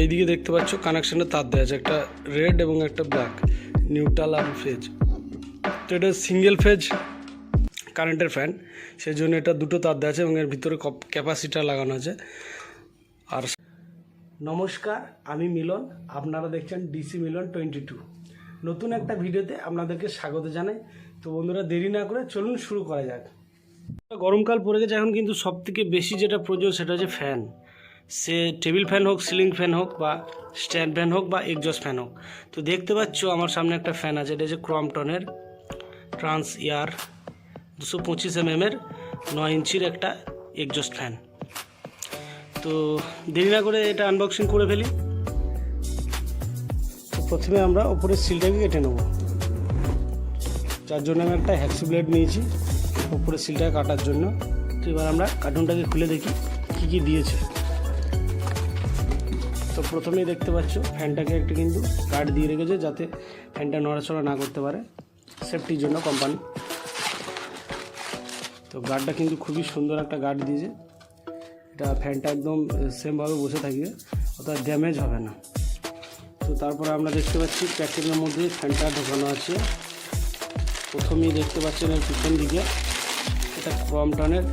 এইদিকে দেখতে পাচ্ছ কানেকশনের তার দেওয়া আছে, একটা রেড এবং একটা ব্ল্যাক, নিউট্রাল আর ফেজ। তো এটা সিঙ্গেল ফেজ কারেন্টের ফ্যান, সেই জন্য এটা দুটো তার দেওয়া আছে এবং এর ভিতরে ক্যাপাসিটার লাগানো আছে। আর নমস্কার, আমি মিলন, আপনারা দেখছেন ডিসি মিলন 22। নতুন একটা ভিডিওতে আপনাদেরকে স্বাগত জানাই। তো বন্ধুরা, দেরি না করে চলুন শুরু করা যাক। গরমকাল পড়ে গেছে, এখন কিন্তু সবথেকে বেশি যেটা প্রয়োজন সেটা হচ্ছে ফ্যান। সে টেবিল ফ্যান হোক, সিলিং ফ্যান হোক, বা স্ট্যান্ড ফ্যান হোক, বা এক্সজস্ট ফ্যান হোক। তো দেখতে পাচ্ছ আমার সামনে একটা ফ্যান আছে, এটা হচ্ছে ক্রমটনের ট্রান্স এয়ার 225 mm 9 ইঞ্চির একটা এক্সজস্ট ফ্যান। তো দেরি না করে এটা আনবক্সিং করে ফেলি। তো প্রথমে আমরা ওপরের সিলটাকে কেটে নেব, যার জন্য আমি একটা হ্যাক্সি ব্লেড নিয়েছি ওপরের সিলটাকে কাটার জন্য। তো এবার আমরা কার্টুনটাকে খুলে দেখি কী কী দিয়েছে। তো প্রথমেই দেখতে পাচ্ছ ফ্যানটাকে একটা কিন্তু গার্ড দিয়ে রেখেছে, যাতে ফ্যানটা নড়াচড়া না করতে পারে, সেফটির জন্য কোম্পানি। তো গার্ডটা কিন্তু খুবই সুন্দর একটা গার্ড দিয়েছে, এটা ফ্যানটা একদম সেমভাবে বসে থাকবে, অর্থাৎ ড্যামেজ হবে না। তো তারপরে আমরা দেখতে পাচ্ছি প্যাকেটের মধ্যে ফ্যানটা ঢোকানো আছে। প্রথমেই দেখতে পাচ্ছেন এর পিছন দিকে এটা ক্রমটনের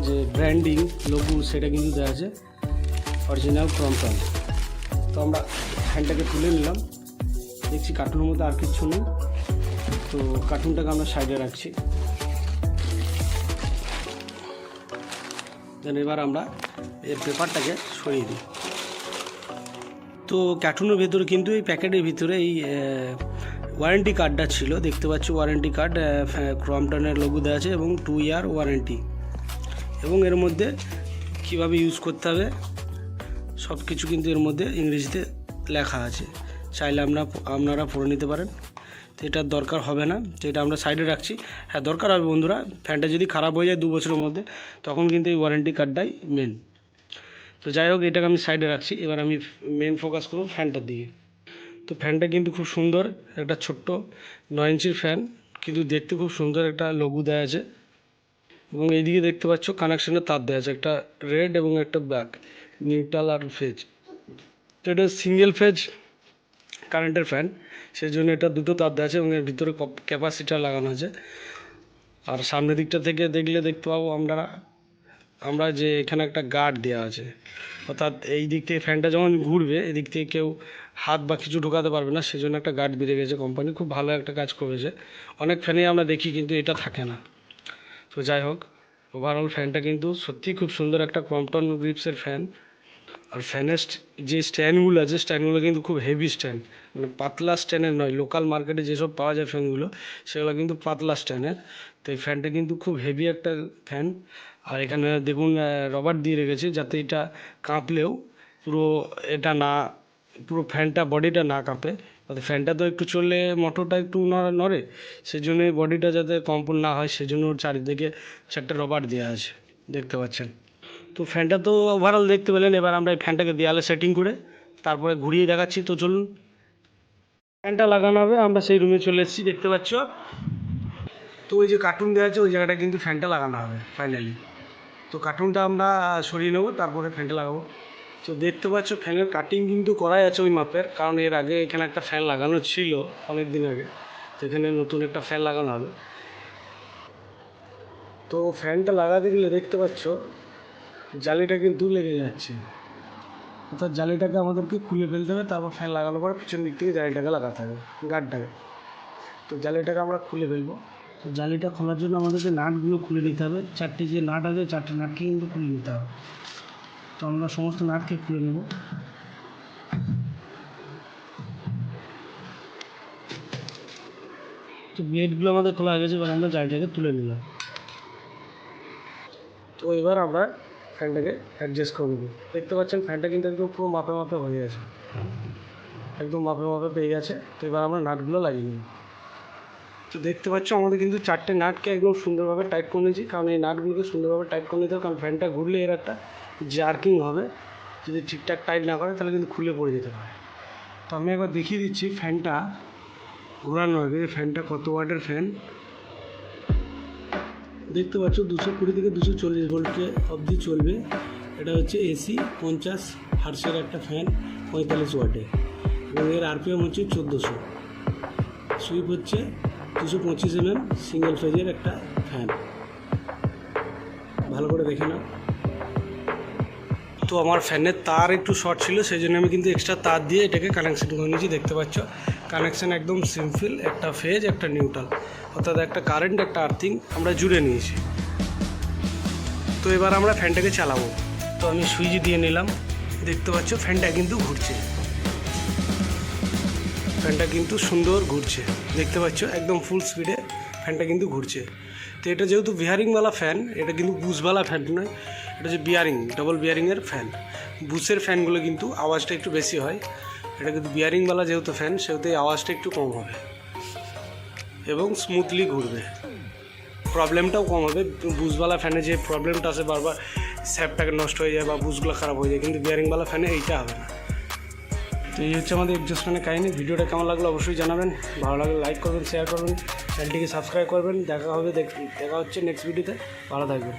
যে ব্র্যান্ডিং লোগো সেটা কিন্তু দেওয়া আছে, অরিজিনাল ক্রমটন। তো আমরা ফ্যানটাকে তুলে নিলাম, দেখছি কার্টুনের মধ্যে আর কিছু নেই। তো কার্টুনটাকে আমরা সাইডে রাখছি। দেন এবার আমরা এর পেপারটাকে সরিয়ে দিই। তো কার্টুনের ভেতরে কিন্তু এই প্যাকেটের ভিতরে এই ওয়ারেন্টি কার্ডটা ছিল, দেখতে পাচ্ছি ওয়ারেন্টি কার্ড, ক্রমটনের লোগো দেওয়া আছে এবং 2 ইয়ার ওয়ারেন্টি, এবং এর মধ্যে কিভাবে ইউজ করতে হবে সব কিছু কিন্তু এর মধ্যে ইংরেজিতে লেখা আছে, চাইলে আপনারা পড়ে নিতে পারেন। তো এটার দরকার হবে না, তো এটা আমরা সাইডে রাখছি। হ্যাঁ, দরকার হবে বন্ধুরা, ফ্যানটা যদি খারাপ হয়ে যায় 2 বছরের মধ্যে, তখন কিন্তু এই ওয়ারেন্টি কার্ডটাই মেন। তো যাই হোক, এটাকে আমি সাইডে রাখছি। এবার আমি মেন ফোকাস করব ফ্যানটার দিকে। তো ফ্যানটা কিন্তু খুব সুন্দর, একটা ছোট্ট 9 ইঞ্চির ফ্যান, কিন্তু দেখতে খুব সুন্দর, একটা লোগো দেওয়া আছে। এবং এইদিকে দেখতে পাচ্ছ কানেকশনের তার দেওয়া আছে, একটা রেড এবং একটা ব্ল্যাক, নিউট্রাল আর ফেজ। তো এটা সিঙ্গেল ফেজ কারেন্টের ফ্যান, সেই জন্য এটা দুটো তার দেওয়া আছে এবং এর ভিতরে ক্যাপাসিটার লাগানো আছে। আর সামনের দিকটা থেকে দেখলে দেখতে পাবো আমরা যে এখানে একটা গার্ড দেওয়া আছে, অর্থাৎ এই দিক থেকে ফ্যানটা যখন ঘুরবে এদিক থেকে কেউ হাত বা কিছু ঢোকাতে পারবে না, সেজন্য একটা গার্ড বেরিয়ে গেছে কোম্পানি, খুব ভালো একটা কাজ করেছে। অনেক ফ্যানেই আমরা দেখি কিন্তু এটা থাকে না। তো যাই হোক, ওভারঅল ফ্যানটা কিন্তু সত্যিই খুব সুন্দর একটা ক্রমটন গ্রিপসের ফ্যান। আর ফ্যানের যে স্ট্যান্ডগুলো আছে, স্ট্যান্ডগুলো কিন্তু খুব হেভি স্ট্যান্ড, মানে পাতলা স্ট্যান্ডের নয়। লোকাল মার্কেটে যেসব পাওয়া যায় ফ্যানগুলো, সেগুলো কিন্তু পাতলা স্ট্যান্ডের। তো এই ফ্যানটা কিন্তু খুব হেভি একটা ফ্যান। আর এখানে দেখুন রবার দিয়ে রেখেছে, যাতে এটা কাঁপলেও পুরো এটা না, পুরো ফ্যানটা বডিটা না কাঁপে। তাতে ফ্যানটা তো একটু চললে মোটরটা একটু নড়ে, সেই জন্য বডিটা যাতে কম্পন না হয়, সেজন্য ওর চারিদিকে 4টে রবার দেওয়া আছে, দেখতে পাচ্ছেন। তো ফ্যানটা তো ওভারঅল দেখতে পেলেন। এবার আমরা এই ফ্যানটাকে দেওয়ালে সেটিং করে তারপরে ঘুরিয়ে দেখাচ্ছি। তো চলুন, ফ্যানটা লাগানো হবে, আমরা সেই রুমে চলে এসেছি, দেখতে পাচ্ছ। তো ওই যে কার্টুন দেওয়া আছে ওই জায়গাটা কিন্তু ফ্যানটা লাগানো হবে ফাইনালি। তো কার্টুনটা আমরা সরিয়ে নেবো, তারপরে ফ্যানটা লাগাবো। তো দেখতে পাচ্ছ ফ্যানের কাটিং কিন্তু করাই আছে ওই মাপের, কারণ এর আগে এখানে একটা ফ্যান লাগানো ছিল অনেক দিন আগে, তো এখানে নতুন একটা ফ্যান লাগানো হবে। তো ফ্যানটা লাগাতে গেলে দেখতে পাচ্ছ জালিটা কিন্তু লেগে যাচ্ছে, অর্থাৎ জালিটাকে আমাদেরকে খুলে ফেলতে হবে, তারপর ফ্যান লাগানোর পরে পিছন দিক থেকে জালিটাকে লাগাতে হবে, গার্ডটাকে। তো জালিটাকে আমরা খুলে ফেলবো। তো জালিটা খোলার জন্য আমাদেরকে নাটগুলো খুলে নিতে হবে, 4টে যে নাট আছে 4টে নাটকে কিন্তু খুলে নিতে হবে। তো আমরা সমস্ত নাটকে খুলে নেব। তো ব্লেডগুলো আমাদের খোলা হয়ে গেছে, এবার আমরা জালিটাকে তুলে নিলাম। তো এবার আমরা ফ্যানটাকে অ্যাডজাস্ট করে নেব। দেখতে পাচ্ছেন ফ্যানটা কিন্তু একদম পুরো মাপে মাপে হয়ে গেছে, একদম মাপে মাপে পেয়ে গেছে। তো এবার আমরা নাটগুলো লাগিয়ে নিই। তো দেখতে পাচ্ছ আমাদের কিন্তু 4টে নাটকে একদম সুন্দরভাবে টাইট করে নিয়েছি, কারণ এই নাটগুলোকে সুন্দরভাবে টাইট করে নিতে হবে, কারণ ফ্যানটা ঘুরলে এর একটা জার্কিং হবে, যদি ঠিকঠাক টাইট না করে তাহলে কিন্তু খুলে পড়ে যেতে পারে। তো আমি একবার দেখিয়ে দিচ্ছি ফ্যানটা ঘোরানো আগে, ফ্যানটা কত ওয়াটের ফ্যান। দেখতে পাচ্ছ 220 থেকে 240 ভোল্টে অবধি চলবে। এটা হচ্ছে এসি 50 হার্সের একটা ফ্যান, 45 ওয়াটে এবং এর আরপিএম হচ্ছে 1400। সুইপ হচ্ছে 225 mm সিঙ্গেল ফেজের একটা ফ্যান। ভালো করে দেখে নাও। তো আমার ফ্যানের তার একটু শর্ট ছিল, সেই জন্য আমি কিন্তু এক্সট্রা তার দিয়ে এটাকে কানেকশন করে নিয়েছি। দেখতে পাচ্ছ কানেকশান একদম সিম্পল, একটা ফেজ একটা নিউট্রাল, অর্থাৎ একটা কারেন্ট একটা আর্থিং আমরা জুড়ে নিয়েছি। তো এবার আমরা ফ্যানটাকে চালাবো। তো আমি সুইচ দিয়ে নিলাম, দেখতে পাচ্ছ ফ্যানটা কিন্তু ঘুরছে, ফ্যানটা কিন্তু সুন্দর ঘুরছে, দেখতে পাচ্ছ একদম ফুল স্পিডে ফ্যানটা কিন্তু ঘুরছে। তো এটা যেহেতু বিয়ারিংওয়ালা ফ্যান, এটা কিন্তু বুশওয়ালা ফ্যান নয়, এটা হচ্ছে বিয়ারিং, ডবল বিয়ারিংয়ের ফ্যান। বুশের ফ্যানগুলো কিন্তু আওয়াজটা একটু বেশি হয়, এটা কিন্তু বিয়ারিংওয়ালা যেহেতু ফ্যান সেহেতু এই আওয়াজটা একটু কম হবে এবং স্মুথলি ঘুরবে, প্রবলেমটাও কম হবে। বুশওয়ালা ফ্যানে যে প্রবলেমটা আছে বারবার স্যাপটাকে নষ্ট হয়ে যায় বা বুশগুলো খারাপ হয়ে যায়, কিন্তু বিয়ারিংওয়ালা ফ্যানে এইটা হবে না। তো এই হচ্ছে আমাদের এক্সজস্ট ফ্যানের কাহিনি। ভিডিওটা কেমন লাগলো অবশ্যই জানাবেন, ভালো লাগলে লাইক করবেন, শেয়ার করবেন, চ্যানেলটিকে সাবস্ক্রাইব করবেন। দেখা হচ্ছে নেক্সট ভিডিওতে, ভালো থাকবেন।